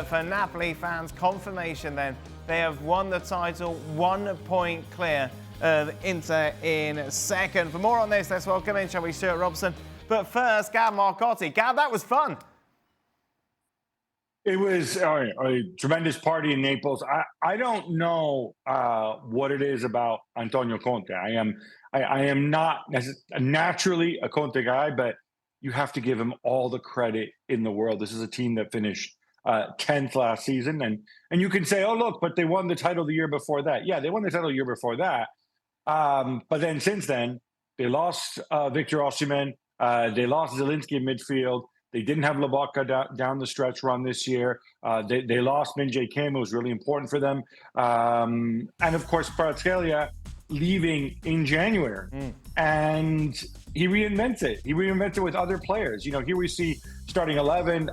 But for Napoli fans, confirmation then, they have won the title, 1 point clear of Inter in second. For more on this, let's welcome in, shall we, Stuart Robson. But first, Gabriele Marcotti. Gab, that was fun. It was a tremendous party in Naples. I don't know what it is about Antonio Conte. I am not naturally a Conte guy, but you have to give him all the credit in the world. This is a team that finished 10th last season, and you can say, oh look, but they won the title the year before that. Yeah, they won the title the year before that. But then since then, they lost Victor Osimhen. They lost Zielinski in midfield. They didn't have Lobotka down the stretch run this year. They lost Min-Jae Kim, who was really important for them. And of course, Kvaratskhelia leaving in January. And he reinvents it. He reinvents it with other players. You know, here we see starting 11.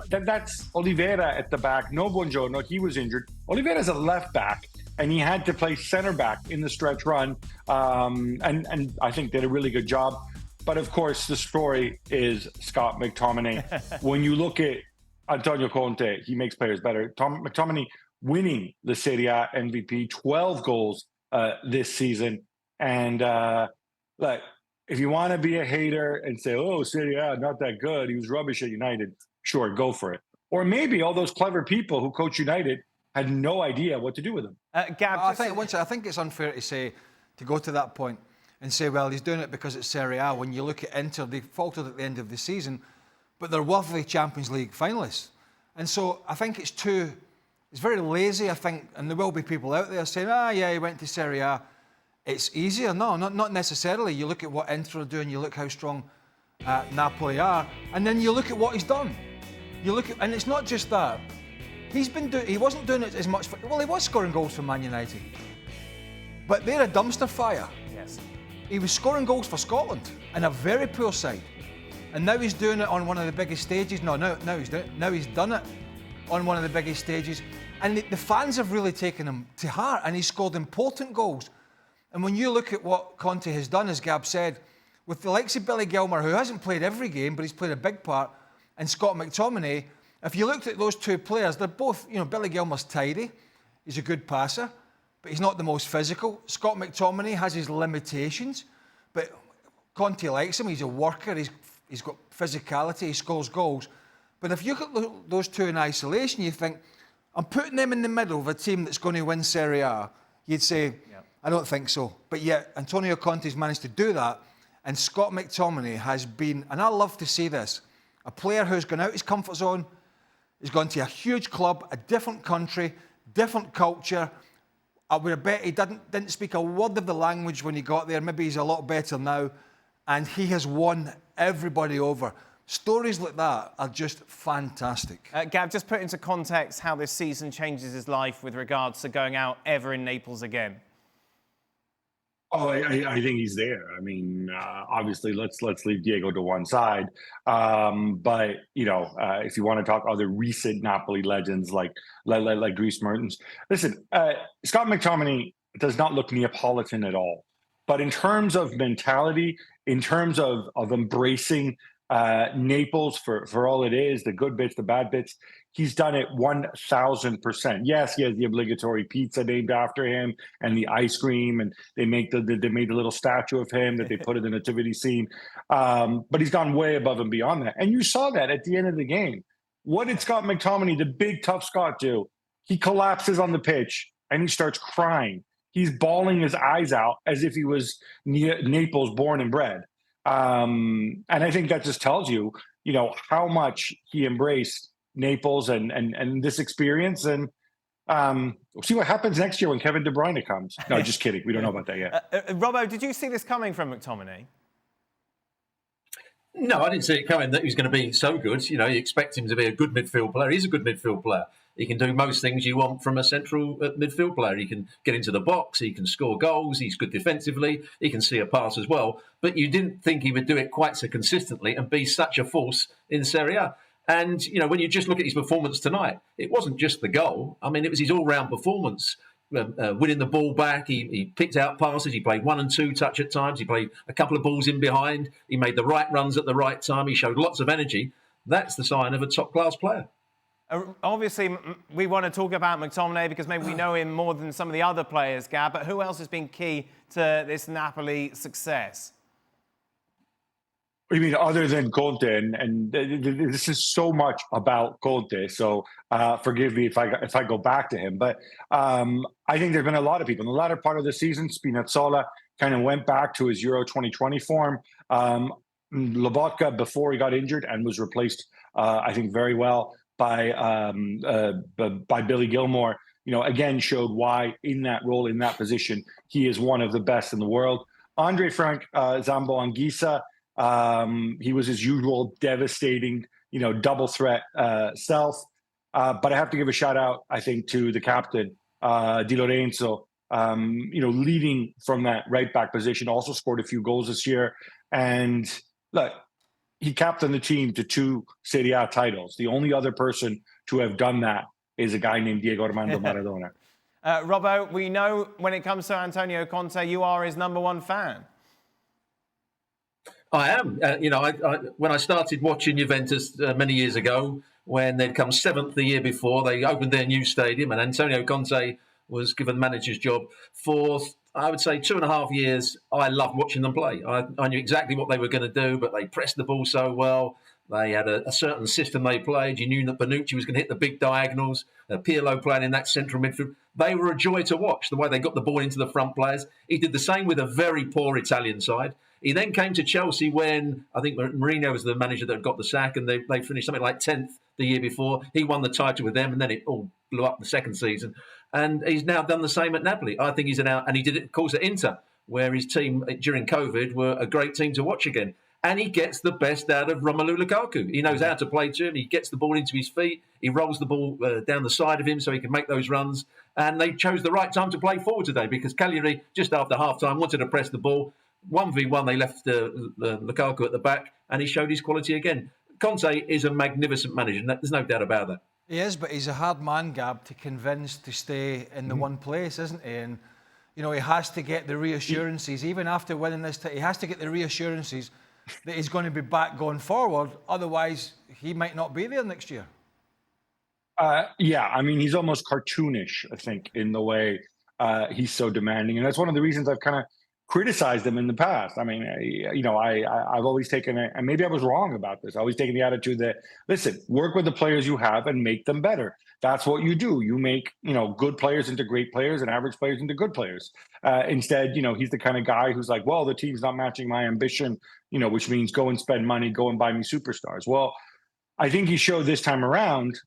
That's Oliveira at the back. No Buongiorno, he was injured. Oliveira's a left back, and he had to play center back in the stretch run. And I think did a really good job. But of course, the story is Scott McTominay. When you look at Antonio Conte, he makes players better. McTominay winning the Serie A MVP, 12 goals this season. And look, if you want to be a hater and say, oh, Serie A, not that good, he was rubbish at United, sure, go for it. Or maybe all those clever people who coach United had no idea what to do with him. Gab, I think it's unfair to go to that point and say, well, he's doing it because it's Serie A. When you look at Inter, they faltered at the end of the season, but they're worthy Champions League finalists. And so I think it's very lazy, I think, and there will be people out there saying, yeah, he went to Serie A. It's easier. No, not necessarily. You look at what Inter are doing, you look how strong Napoli are, and then you look at what he's done. And it's not just that. He wasn't doing it as much he was scoring goals for Man United. But they're a dumpster fire. Yes. He was scoring goals for Scotland in a very poor side. And now he's doing it on one of the biggest stages. Now he's done it on one of the biggest stages. And the fans have really taken him to heart, and he's scored important goals. And when you look at what Conte has done, as Gab said, with the likes of Billy Gilmour, who hasn't played every game, but he's played a big part, and Scott McTominay, if you looked at those two players, they're both, Billy Gilmour's tidy. He's a good passer, but he's not the most physical. Scott McTominay has his limitations, but Conte likes him. He's a worker. He's got physicality. He scores goals. But if you look at those two in isolation, you think, I'm putting them in the middle of a team that's going to win Serie A. You'd say, I don't think so. But yet, Antonio Conte's managed to do that. And Scott McTominay has been, and I love to see this, a player who's gone out his comfort zone, has gone to a huge club, a different country, different culture. I would have bet he didn't speak a word of the language when he got there. Maybe he's a lot better now. And he has won everybody over. Stories like that are just fantastic. Gab, just put into context how this season changes his life with regards to going out ever in Naples again. Oh, I think he's there. I mean, obviously, let's leave Diego to one side. But if you want to talk other recent Napoli legends like Dries Mertens, listen, Scott McTominay does not look Neapolitan at all. But in terms of mentality, in terms of embracing Naples for all it is, the good bits, the bad bits, he's done it 1,000%. Yes, he has the obligatory pizza named after him and the ice cream, and they made the little statue of him that they put in the nativity scene. But he's gone way above and beyond that. And you saw that at the end of the game. What did Scott McTominay, the big tough Scot, do? He collapses on the pitch and he starts crying. He's bawling his eyes out as if he was Naples born and bred. And I think that just tells you, how much he embraced Naples and this experience. And we'll see what happens next year when Kevin De Bruyne comes. No, just kidding. We don't know about that yet. Robbo, did you see this coming from McTominay? No, I didn't see it coming that he was going to be so good. You expect him to be a good midfield player. He's a good midfield player. He can do most things you want from a central midfield player. He can get into the box. He can score goals. He's good defensively. He can see a pass as well. But you didn't think he would do it quite so consistently and be such a force in Serie A. And, when you just look at his performance tonight, it wasn't just the goal. I mean, it was his all-round performance. Winning the ball back, he picked out passes, he played 1 and 2 touch at times, he played a couple of balls in behind, he made the right runs at the right time, he showed lots of energy. That's the sign of a top-class player. Obviously, we want to talk about McTominays because maybe we know him more than some of the other players, Gab, but who else has been key to this Napoli success? You mean other than Conte? And this is so much about Conte. So forgive me if I go back to him. But I think there's been a lot of people in the latter part of the season. Spinazzola kind of went back to his Euro 2020 form. Lobotka before he got injured and was replaced, I think, very well by Billy Gilmore. Again showed why in that role, in that position, he is one of the best in the world. Andre Frank Zambo Anguissa. He was his usual devastating, double threat self. But I have to give a shout out, I think, to the captain, Di Lorenzo, leading from that right back position, also scored a few goals this year. And look, he captained the team to 2 Serie A titles. The only other person to have done that is a guy named Diego Armando Maradona. Robbo, we know when it comes to Antonio Conte, you are his #1 fan. I am. When I started watching Juventus many years ago, when they'd come 7th the year before, they opened their new stadium, and Antonio Conte was given manager's job for, I would say, 2.5 years. I loved watching them play. I knew exactly what they were going to do, but they pressed the ball so well. They had a certain system they played. You knew that Bonucci was going to hit the big diagonals. Pirlo playing in that central midfield. They were a joy to watch, the way they got the ball into the front players. He did the same with a very poor Italian side. He then came to Chelsea when I think Mourinho was the manager that got the sack, and they finished something like 10th the year before. He won the title with them, and then it all blew up the second season. And he's now done the same at Napoli. I think he's and he did it, of course, at Inter, where his team during COVID were a great team to watch again. And he gets the best out of Romelu Lukaku. He knows how to play to him. He gets the ball into his feet. He rolls the ball down the side of him so he can make those runs. And they chose the right time to play forward today because Cagliari, just after half-time, wanted to press the ball. 1v1, they left Lukaku at the back, and he showed his quality again. Conte is a magnificent manager, and there's no doubt about that. He is, but he's a hard man, Gab, to convince to stay in the one place, isn't he? And, he has to get the reassurances, even after winning this, he has to get the reassurances that he's going to be back going forward. Otherwise, he might not be there next year. He's almost cartoonish, I think, in the way he's so demanding. And that's one of the reasons I've kind of criticized him in the past. I mean, I've always taken it, and maybe I was wrong about this. I always taken the attitude that, listen, work with the players you have and make them better. That's what you do. You make, good players into great players and average players into good players. Instead, he's the kind of guy who's like, well, the team's not matching my ambition, which means go and spend money, go and buy me superstars. Well, I think he showed this time around,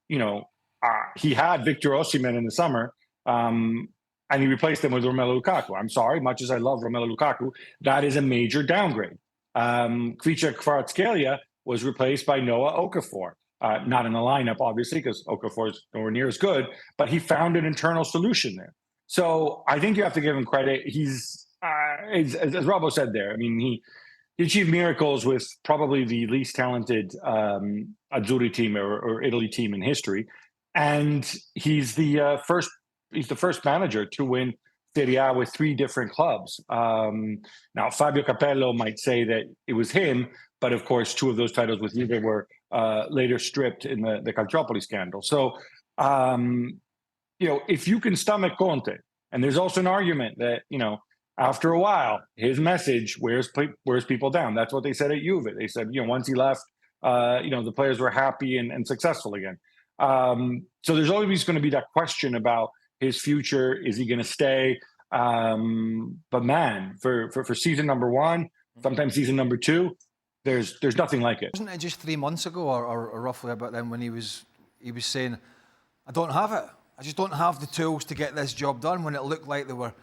he had Victor Osimhen in the summer, and he replaced him with Romelu Lukaku. I'm sorry, much as I love Romelu Lukaku, that is a major downgrade. Kvicha Kvaratskhelia was replaced by Noah Okafor. Not in the lineup, obviously, because Okafor is nowhere near as good, but he found an internal solution there. So I think you have to give him credit. He's, as Robbo said there, I mean, he achieved miracles with probably the least talented Azzurri team or Italy team in history. And he's the first manager to win Serie A with 3 different clubs. Now, Fabio Capello might say that it was him, but of course, 2 of those titles with Juve were later stripped in the Calciopoli scandal. So, if you can stomach Conte, and there's also an argument that, after a while, his message wears people down. That's what they said at Juve. They said, once he left, the players were happy and successful again. So there's always going to be that question about his future. Is he going to stay? But man, for season number 1, sometimes season number 2, there's nothing like it. Wasn't it just 3 months ago or roughly about then when he was saying, I don't have it. I just don't have the tools to get this job done, when it looked like they were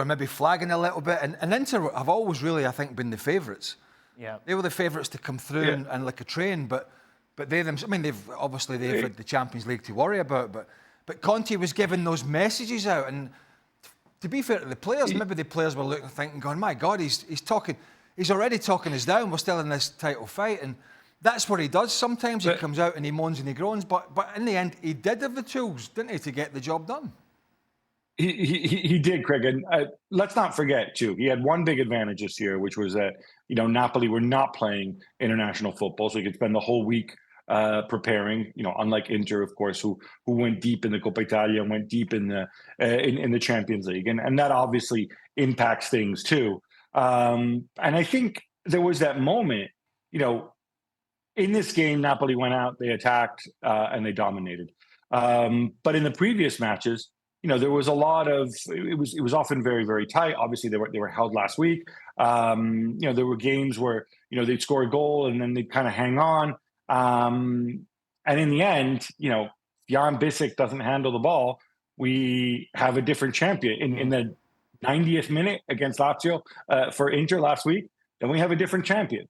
maybe flagging a little bit. And Inter have always really, I think, been the favourites. Yeah. They were the favourites to come through and like a train, but they they've had the Champions League to worry about, but Conte was giving those messages out, and to be fair to the players, maybe the players were looking, thinking, going, my God, he's already talking us down. We're still in this title fight, and that's what he does. Sometimes he comes out and he moans and he groans, but in the end, he did have the tools, didn't he, to get the job done? He did, Craig, and let's not forget too. He had one big advantage this year, which was that Napoli were not playing international football, so he could spend the whole week preparing. Unlike Inter, of course, who went deep in the Coppa Italia and went deep in the Champions League, and that obviously impacts things too. And I think there was that moment, in this game, Napoli went out, they attacked, and they dominated. But in the previous matches, there was a lot of it was often very, very tight. Obviously, they were held last week. There were games where they'd score a goal and then they'd kind of hang on. And in the end, Jan Bissek doesn't handle the ball. We have a different champion in the 90th minute against Lazio for Inter last week. Then we have a different champion.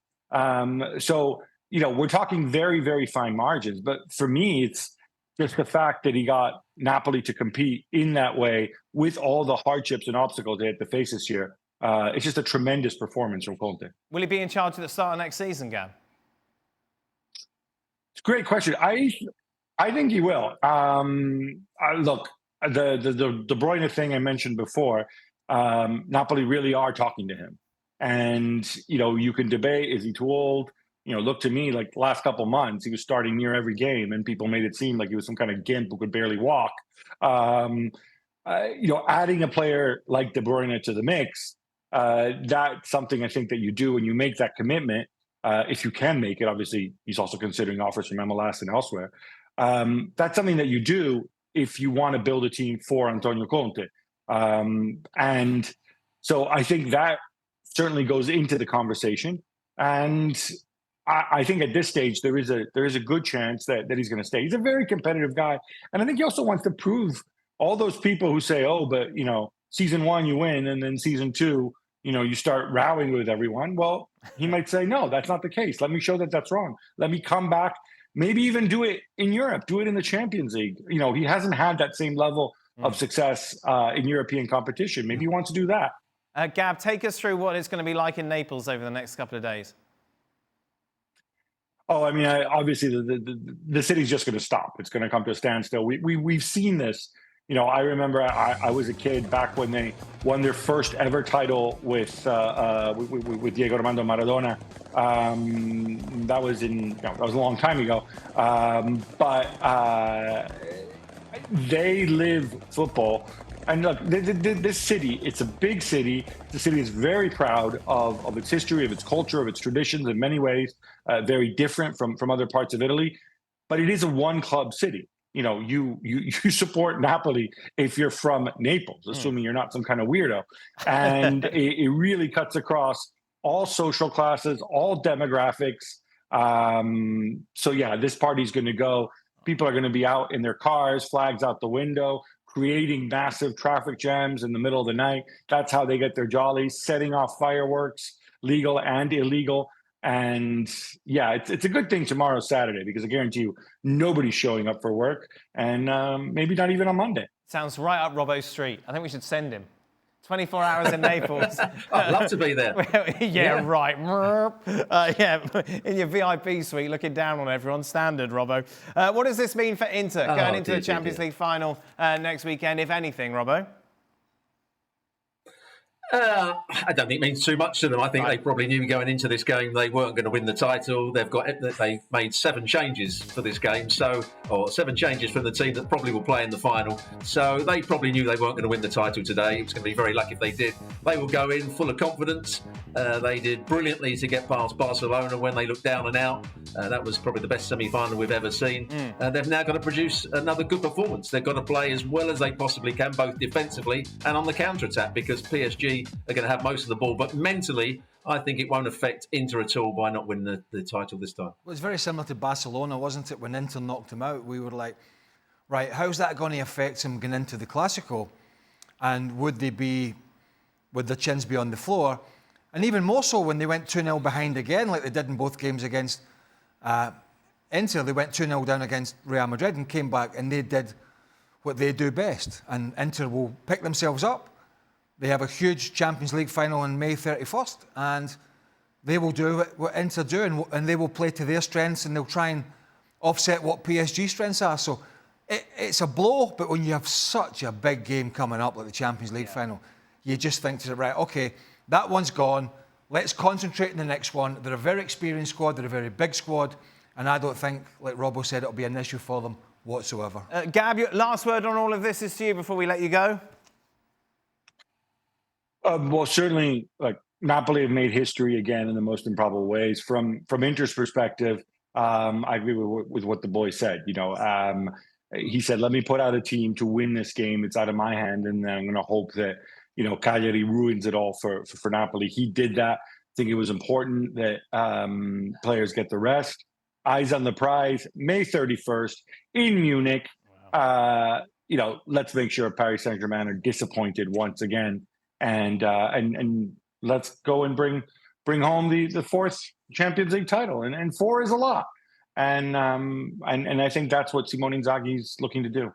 So we're talking very, very fine margins. But for me, it's just the fact that he got Napoli to compete in that way with all the hardships and obstacles they had to face this year. It's just a tremendous performance from Conte. Will he be in charge at the start of next season, Gab? It's a great question. I think he will. Look, the De Bruyne thing I mentioned before, Napoli really are talking to him. And, you can debate, is he too old? Look to me like the last couple months, he was starting near every game and people made it seem like he was some kind of gimp who could barely walk. Adding a player like De Bruyne to the mix, that's something I think that you do when you make that commitment. If you can make it, obviously he's also considering offers from MLS and elsewhere. That's something that you do if you want to build a team for Antonio Conte. And so I think that certainly goes into the conversation. And I think at this stage there is a good chance that he's going to stay. He's a very competitive guy, and I think he also wants to prove all those people who say, "Oh, but season one you win, and then season two, you start rowing with everyone." Well, he might say, "No, that's not the case. Let me show that that's wrong. Let me come back, maybe even do it in Europe, do it in the Champions League." He hasn't had that same level of success in European competition. Maybe he wants to do that. Gab, take us through what it's going to be like in Naples over the next couple of days. Oh, I mean, obviously the city's just going to stop. It's going to come to a standstill. We've seen this. I remember I was a kid back when they won their first ever title with Diego Armando Maradona. That was a long time ago. But they live football. And look, this city, it's a big city. The city is very proud of its history, of its culture, of its traditions in many ways, very different from other parts of Italy. But it is a one-club city. You support Napoli if you're from Naples, assuming you're not some kind of weirdo. And it really cuts across all social classes, all demographics. So, yeah, this party's going to go. People are going to be out in their cars, flags out the window, creating massive traffic jams in the middle of the night. That's how they get their jollies, setting off fireworks, legal and illegal. And yeah, it's a good thing tomorrow, Saturday, because I guarantee you nobody's showing up for work, and maybe not even on Monday. Sounds right up Robbo's street. I think we should send him. 24 hours in Naples. I'd love to be there. Right. In your VIP suite, looking down on everyone. Standard, Robbo. What does this mean for Inter going into the Champions League final next weekend, if anything, Robbo? I don't think it means too much to them. I think they probably knew going into this game they weren't going to win the title. They made 7 changes for this game, or 7 changes from the team that probably will play in the final. So they probably knew they weren't going to win the title today. It was going to be very lucky if they did. They will go in full of confidence. They did brilliantly to get past Barcelona when they looked down and out. That was probably the best semi-final we've ever seen. They've now got to produce another good performance. They've got to play as well as they possibly can, both defensively and on the counter-attack, because PSG are going to have most of the ball. But mentally, I think it won't affect Inter at all by not winning the title this time. Well, it's very similar to Barcelona, wasn't it? When Inter knocked them out, we were like, right, how's that going to affect them going into the Classico? And would the chins be on the floor? And even more so when they went 2-0 behind again, like they did in both games against Inter. They went 2-0 down against Real Madrid and came back, and they did what they do best. And Inter will pick themselves up. They have a huge Champions League final on May 31st, and they will do what Inter do, and they will play to their strengths, and they'll try and offset what PSG strengths are. So it's a blow, but when you have such a big game coming up like the Champions League final, you just think to right, okay, that one's gone. Let's concentrate on the next one. They're a very experienced squad. They're a very big squad, And I don't think, like Robbo said, it'll be an issue for them whatsoever. Gab, your last word on all of this is to you before we let you go. Well, certainly, like Napoli have made history again in the most improbable ways. From Inter's perspective, I agree with what the boy said. He said, "Let me put out a team to win this game. It's out of my hand, and then I'm going to hope that Cagliari ruins it all for Napoli." He did that. I think it was important that players get the rest. Eyes on the prize, May 31st in Munich. Wow. Let's make sure Paris Saint-Germain are disappointed once again, and let's go and bring home the fourth Champions League title, and 4 is a lot, and I think that's what Simone Inzaghi's looking to do.